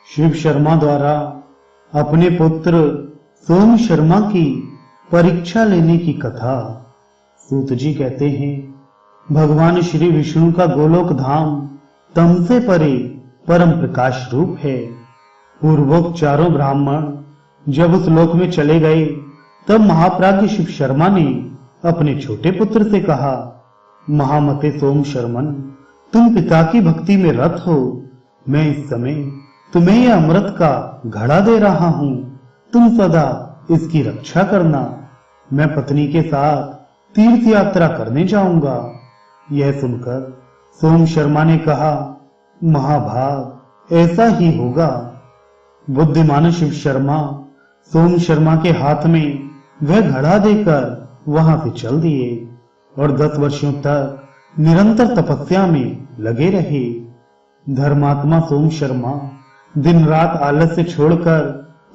शिव शर्मा द्वारा अपने पुत्र सोम शर्मा की परीक्षा लेने की कथा। सूत जी कहते हैं, भगवान श्री विष्णु का गोलोक धाम तम से परे परम प्रकाश रूप है। पूर्वोक्त चारों ब्राह्मण जब उस लोक में चले गए, तब महाप्राज्य शिव शर्मा ने अपने छोटे पुत्र से कहा, महामते सोम शर्मन, तुम पिता की भक्ति में रत हो। मैं इस समय तुम्हें यह अमृत का घड़ा दे रहा हूं, तुम सदा इसकी रक्षा करना। मैं पत्नी के साथ तीर्थ यात्रा करने जाऊंगा। यह सुनकर सोम शर्मा ने कहा, महाभाग, ऐसा ही होगा। बुद्धिमान शिव शर्मा सोम शर्मा के हाथ में वह घड़ा देकर वहां से चल दिए और 10 वर्षों तक निरंतर तपस्या में लगे रहे। धर्मात्मा सोम शर्मा दिन रात आलस्य छोड़कर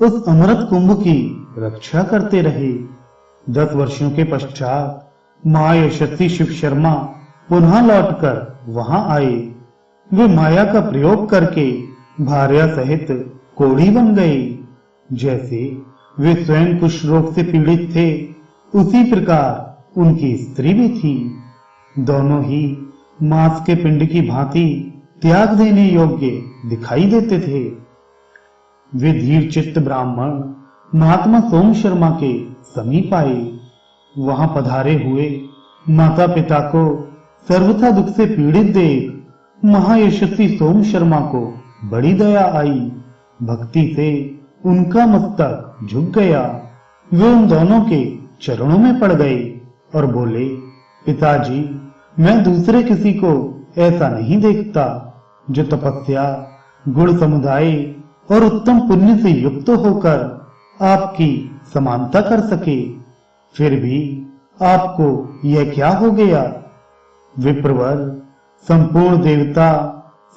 उस अमृत कुंभ की रक्षा करते रहे। 10 वर्षों के पश्चात महायशस्वी शिव शर्मा पुनः लौटकर वहां आए। वे माया का प्रयोग करके भार्या सहित कोढ़ी बन गए। जैसे वे स्वयं कुष्ठ रोग से पीड़ित थे, उसी प्रकार उनकी स्त्री भी थी। दोनों ही मांस के पिंड की भांति त्याग देने योग्य दिखाई देते थे। वे धीर चित्त ब्राह्मण महात्मा सोम शर्मा के समीप आए। वहां पधारे हुए माता पिता को सर्वथा दुख से पीड़ित देख महायशस्वी सोम शर्मा को बड़ी दया आई। भक्ति से उनका मस्तक झुक गया। वे उन दोनों के चरणों में पड़ गए और बोले, पिताजी, मैं दूसरे किसी को ऐसा नहीं देखता जो तपस्या, गुण समुदाय और उत्तम पुण्य से युक्त होकर आपकी समानता कर सके। फिर भी आपको यह क्या हो गया? विप्रवर, संपूर्ण देवता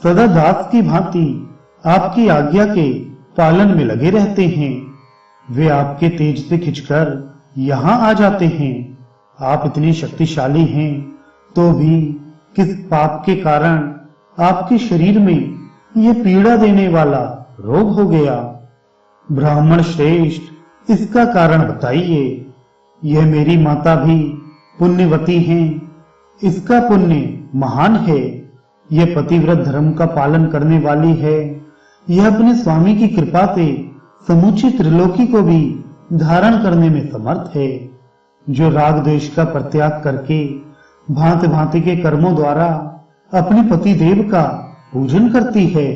सदा दास की भांति आपकी आज्ञा के पालन में लगे रहते हैं। वे आपके तेज से खिंचकर यहां आ जाते हैं। आप इतने शक्तिशाली हैं, तो भी किस पाप के कारण आपके शरीर में यह पीड़ा देने वाला रोग हो गया? ब्राह्मण श्रेष्ठ, इसका कारण बताइए। यह मेरी माता भी पुण्यवती हैं। इसका पुण्य महान है। यह पतिव्रत धर्म का पालन करने वाली है। यह अपने स्वामी की कृपा से समूची त्रिलोकी को भी धारण करने में समर्थ है। जो राग द्वेष का परित्याग करके भांति भांति के कर्मों द्वारा अपने पति देव का पूजन करती है।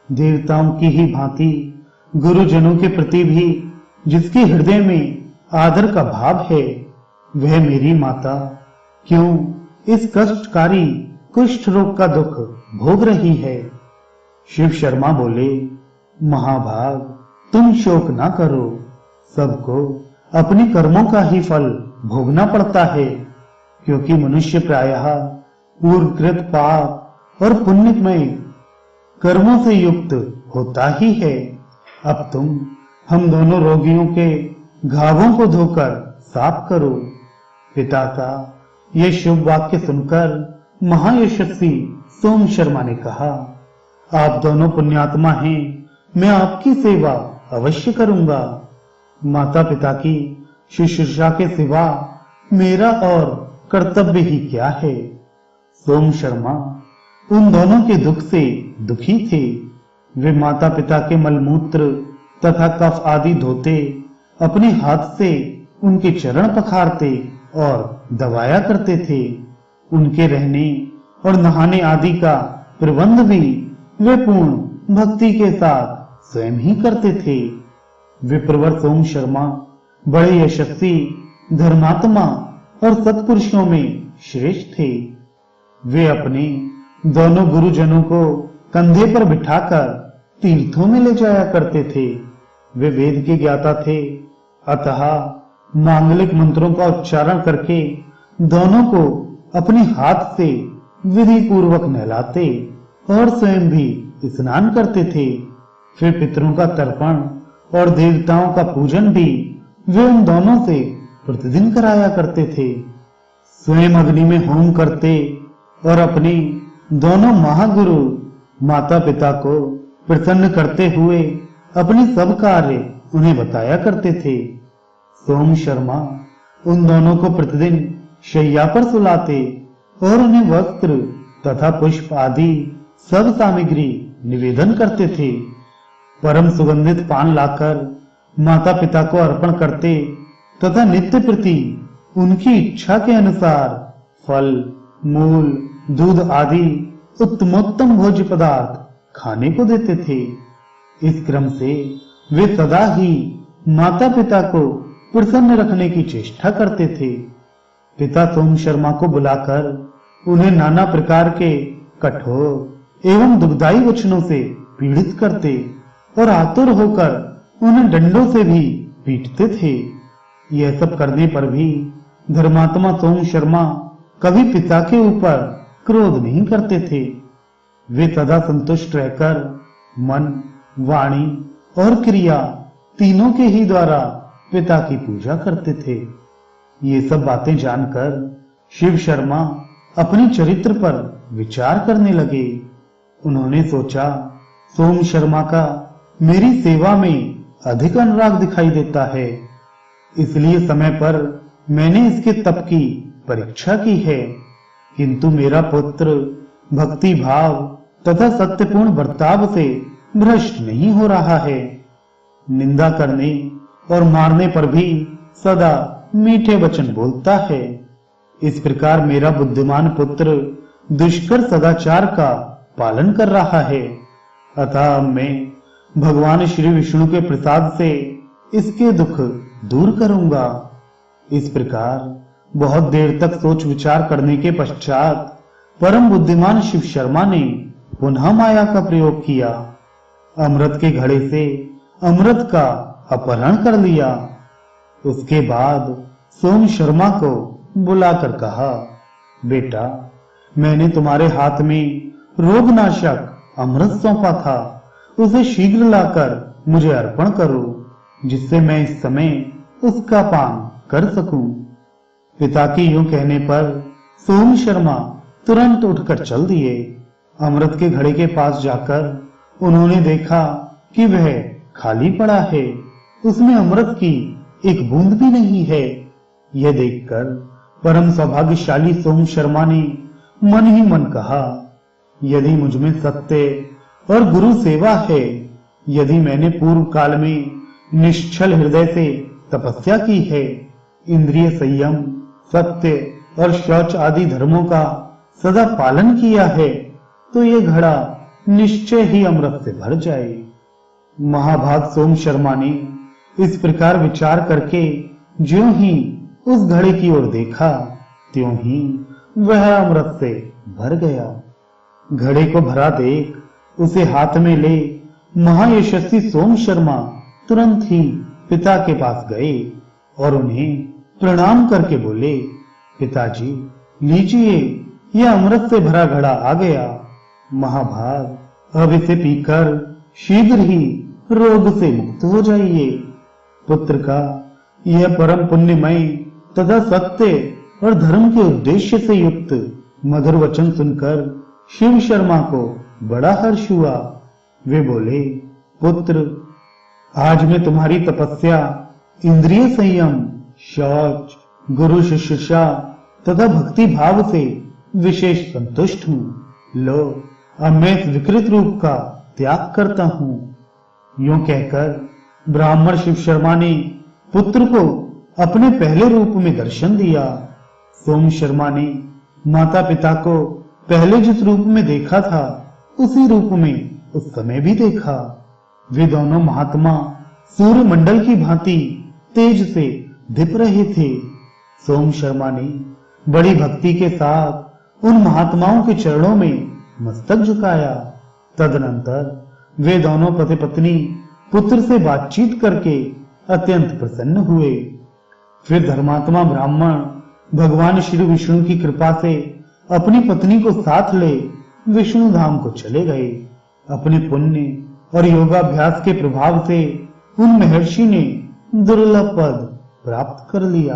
देवताओं की ही भांति गुरुजनों के प्रति भी जिसके हृदय में आदर का भाव है, वह मेरी माता क्यों इस कष्टकारी कुष्ठ रोग का दुख भोग रही है? शिव शर्मा बोले, महाभाग, तुम शोक ना करो। सबको अपने कर्मों का ही फल भोगना पड़ता है, क्योंकि मनुष्य प्रायः पूर्वकृत पाप और पुण्यमय कर्मों से युक्त होता ही है। अब तुम हम दोनों रोगियों के घावों को धोकर साफ करो। पिता का यह शुभ वाक्य सुनकर महायशस्वी सोम शर्मा ने कहा, आप दोनों पुण्यात्मा हैं, मैं आपकी सेवा अवश्य करूंगा। माता पिता की शुश्रूषा के सिवा मेरा और कर्तव्य ही क्या है? सोम शर्मा उन दोनों के दुख से दुखी थे। वे माता पिता के मलमूत्र तथा कफ आदि धोते, अपने हाथ से उनके चरण पखारते और दबाया करते थे। उनके रहने और नहाने आदि का प्रबंध भी वे पूर्ण भक्ति के साथ स्वयं ही करते थे। विप्रवर सोम शर्मा बड़े यशस्वी, धर्मात्मा और सत्पुरुषों में श्रेष्ठ थे। वे अपने दोनों गुरुजनों को कंधे पर बिठाकर तीर्थों में ले जाया करते थे। वे वेद के ज्ञाता थे, अतः मांगलिक मंत्रों का उच्चारण करके दोनों को अपने हाथ से विधि पूर्वक नहलाते और स्वयं भी स्नान करते थे। फिर पितरों का तर्पण और देवताओं का पूजन भी वे उन दोनों से प्रतिदिन कराया करते थे। स्वयं अग्नि में होम करते और अपने दोनों महागुरु माता पिता को प्रसन्न करते हुए अपने सब कार्य उन्हें बताया करते थे। सोम शर्मा उन दोनों को प्रतिदिन शैया पर सुलाते और उन्हें वस्त्र तथा पुष्प आदि सब सामग्री निवेदन करते थे। परम सुगंधित पान लाकर माता पिता को अर्पण करते तथा नित्य प्रति उनकी इच्छा के अनुसार फल, मूल, दूध आदि उत्तमोत्तम भोज्य पदार्थ खाने को देते थे। इस क्रम से वे सदा ही माता पिता को प्रसन्न रखने की चेष्टा करते थे। पिता सोम शर्मा को बुलाकर उन्हें नाना प्रकार के कठोर एवं दुखदायी वचनों से पीड़ित करते और आतुर होकर उन्हें डंडों से भी पीटते थे। यह सब करने पर भी धर्मात्मा सोम शर्मा कभी पिता के ऊपर क्रोध नहीं करते थे। वे सदा संतुष्ट रहकर मन, वाणी और क्रिया तीनों के ही द्वारा पिता की पूजा करते थे। ये सब बातें जानकर शिव शर्मा अपने चरित्र पर विचार करने लगे। उन्होंने सोचा, सोम शर्मा का मेरी सेवा में अधिक अनुराग दिखाई देता है, इसलिए समय पर मैंने इसके तप की परीक्षा की है। किंतु मेरा पुत्र भक्ति भाव तथा सत्यपूर्ण बर्ताव से भ्रष्ट नहीं हो रहा है। निंदा करने और मारने पर भी सदा मीठे वचन बोलता है। इस प्रकार मेरा बुद्धिमान पुत्र दुष्कर सदाचार का पालन कर रहा है। अतः मैं भगवान श्री विष्णु के प्रसाद से इसके दुख दूर करूंगा। इस प्रकार बहुत देर तक सोच विचार करने के पश्चात परम बुद्धिमान शिव शर्मा ने पुनः माया का प्रयोग किया। अमृत के घड़े से अमृत का अपहरण कर लिया। उसके बाद सोम शर्मा को बुलाकर कहा, बेटा, मैंने तुम्हारे हाथ में रोगनाशक अमृत सौंपा था, उसे शीघ्र लाकर मुझे अर्पण करो, जिससे मैं इस समय उसका पान कर सकूं। पिता के यूं कहने पर सोम शर्मा तुरंत उठकर चल दिए। अमृत के घड़े के पास जाकर उन्होंने देखा कि वह खाली पड़ा है, उसमें अमृत की एक बूंद भी नहीं है। यह देखकर परम सौभाग्यशाली सोम शर्मा ने मन ही मन कहा, यदि मुझमें सत्य और गुरु सेवा है, यदि मैंने पूर्व काल में निश्चल हृदय से तपस्या की है, इंद्रिय संयम, सत्य और शौच आदि धर्मों का सदा पालन किया है, तो ये घड़ा निश्चय ही अमृत से भर जाए। महाभाग सोम शर्मा ने इस प्रकार विचार करके ज्यों ही उस घड़े की ओर देखा, त्यों ही वह अमृत से भर गया। घड़े को भरा देख उसे हाथ में ले महायशस्वी सोम शर्मा तुरंत ही पिता के पास गए और उन्हें प्रणाम करके बोले, पिताजी, लीजिए, यह अमृत से भरा घड़ा आ गया। महाभाग, अब इसे पीकर शीघ्र ही रोग से मुक्त हो जाइए। पुत्र का यह परम पुण्यमय तथा सत्य और धर्म के उद्देश्य से युक्त मधुर वचन सुनकर शिव शर्मा को बड़ा हर्ष हुआ। वे बोले, पुत्र, आज मैं तुम्हारी तपस्या, इंद्रिय संयम, शौच, गुरु शुश्रूषा तथा भक्ति भाव से विशेष संतुष्ट हूं। लो, अब मैं इस विकृत रूप का त्याग करता हूं। यूं कहकर ब्राह्मण शिव शर्मा ने पुत्र को अपने पहले रूप में दर्शन दिया। सोम शर्मा ने माता पिता को पहले जिस रूप में देखा था, उसी रूप में उस समय भी देखा। वे दोनों महात्मा सूर्य मंडल की भांति तेज से दीप रहे थे। सोम शर्मा ने बड़ी भक्ति के साथ उन महात्माओं के चरणों में मस्तक झुकाया। तदनंतर वे दोनों पति पत्नी पुत्र से बातचीत करके अत्यंत प्रसन्न हुए। फिर धर्मात्मा ब्राह्मण भगवान श्री विष्णु की कृपा से अपनी पत्नी को साथ ले विष्णु धाम को चले गए। अपने पुण्य और योगाभ्यास के प्रभाव से उन महर्षि ने दुर्लभ पद प्राप्त कर लिया।